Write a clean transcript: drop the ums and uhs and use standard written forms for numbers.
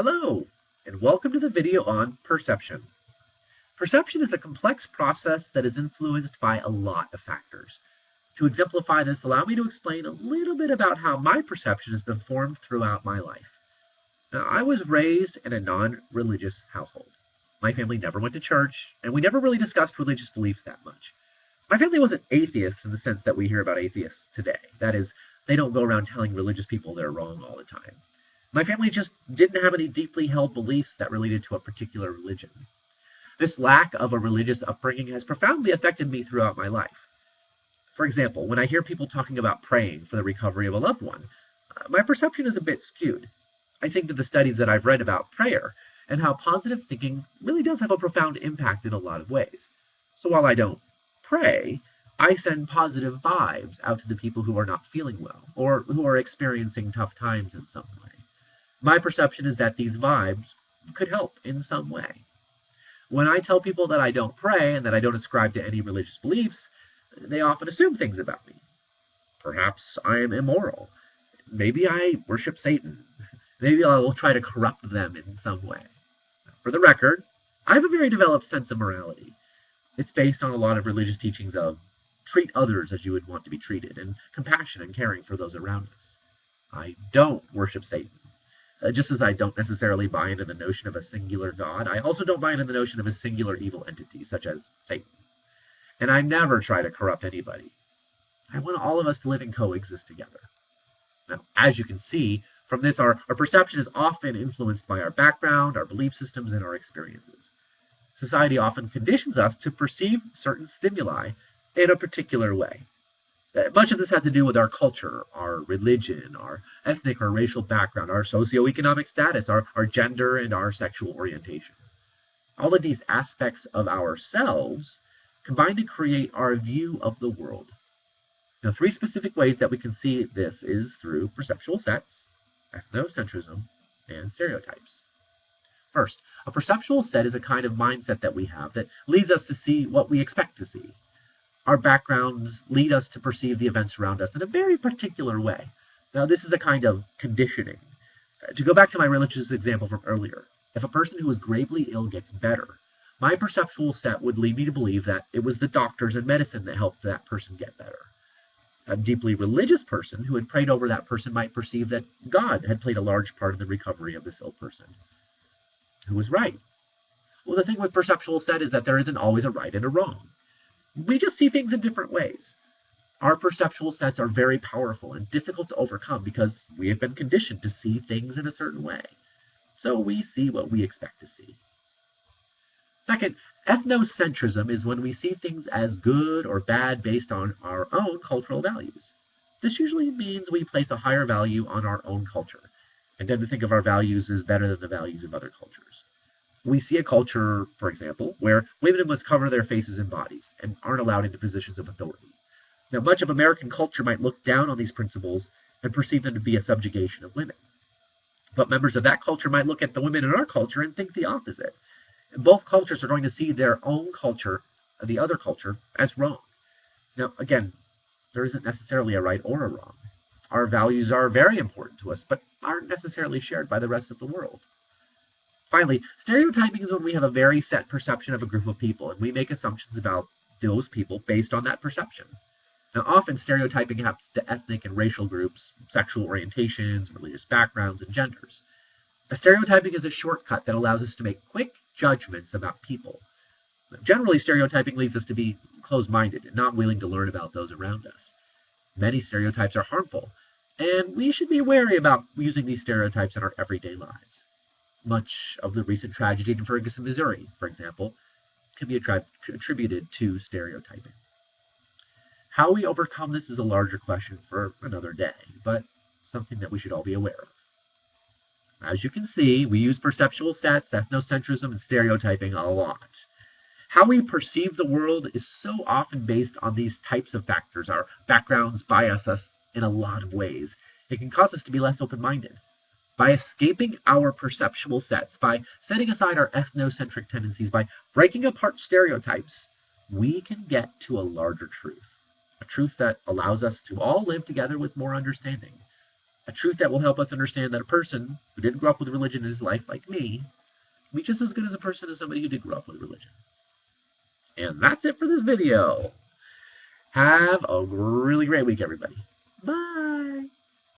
Hello, and welcome to the video on perception. Perception is a complex process that is influenced by a lot of factors. To exemplify this, allow me to explain a little bit about how my perception has been formed throughout my life. Now, I was raised in a non-religious household. My family never went to church, and we never really discussed religious beliefs that much. My family wasn't atheists in the sense that we hear about atheists today. That is, they don't go around telling religious people they're wrong all the time. My family just didn't have any deeply held beliefs that related to a particular religion. This lack of a religious upbringing has profoundly affected me throughout my life. For example, when I hear people talking about praying for the recovery of a loved one, my perception is a bit skewed. I think that the studies that I've read about prayer and how positive thinking really does have a profound impact in a lot of ways. So while I don't pray, I send positive vibes out to the people who are not feeling well or who are experiencing tough times in some way. My perception is that these vibes could help in some way. When I tell people that I don't pray and that I don't ascribe to any religious beliefs, they often assume things about me. Perhaps I am immoral. Maybe I worship Satan. Maybe I will try to corrupt them in some way. For the record, I have a very developed sense of morality. It's based on a lot of religious teachings of treat others as you would want to be treated, and compassion and caring for those around us. I don't worship Satan. Just as I don't necessarily buy into the notion of a singular God, I also don't buy into the notion of a singular evil entity, such as Satan. And I never try to corrupt anybody. I want all of us to live and coexist together. Now, as you can see, from this, our perception is often influenced by our background, our belief systems, and our experiences. Society often conditions us to perceive certain stimuli in a particular way. Much of this has to do with our culture, our religion, our ethnic or racial background, our socioeconomic status, our gender, and our sexual orientation. All of these aspects of ourselves combine to create our view of the world. Now, three specific ways that we can see this is through perceptual sets, ethnocentrism, and stereotypes. First, a perceptual set is a kind of mindset that we have that leads us to see what we expect to see. Our backgrounds lead us to perceive the events around us in a very particular way. Now, this is a kind of conditioning. To go back to my religious example from earlier, if a person who is gravely ill gets better, my perceptual set would lead me to believe that it was the doctors and medicine that helped that person get better. A deeply religious person who had prayed over that person might perceive that God had played a large part in the recovery of this ill person. Who was right? Well, the thing with perceptual set is that there isn't always a right and a wrong. We just see things in different ways. Our perceptual sets are very powerful and difficult to overcome because we have been conditioned to see things in a certain way. So we see what we expect to see. Second, ethnocentrism is when we see things as good or bad based on our own cultural values. This usually means we place a higher value on our own culture and tend to think of our values as better than the values of other cultures. We see a culture, for example, where women must cover their faces and bodies and aren't allowed into positions of authority. Now, much of American culture might look down on these principles and perceive them to be a subjugation of women. But members of that culture might look at the women in our culture and think the opposite. And both cultures are going to see their own culture, the other culture, as wrong. Now, again, there isn't necessarily a right or a wrong. Our values are very important to us, but aren't necessarily shared by the rest of the world. Finally, stereotyping is when we have a very set perception of a group of people, and we make assumptions about those people based on that perception. Now, often stereotyping happens to ethnic and racial groups, sexual orientations, religious backgrounds, and genders. Stereotyping is a shortcut that allows us to make quick judgments about people. Generally, stereotyping leads us to be closed-minded and not willing to learn about those around us. Many stereotypes are harmful, and we should be wary about using these stereotypes in our everyday lives. Much of the recent tragedy in Ferguson, Missouri, for example, can be attributed to stereotyping. How we overcome this is a larger question for another day, but something that we should all be aware of. As you can see, we use perceptual sets, ethnocentrism, and stereotyping a lot. How we perceive the world is so often based on these types of factors. Our backgrounds bias us in a lot of ways. It can cause us to be less open-minded. By escaping our perceptual sets, by setting aside our ethnocentric tendencies, by breaking apart stereotypes, we can get to a larger truth. A truth that allows us to all live together with more understanding. A truth that will help us understand that a person who didn't grow up with religion in his life, like me, can be just as good as a person as somebody who did grow up with religion. And that's it for this video. Have a really great week, everybody.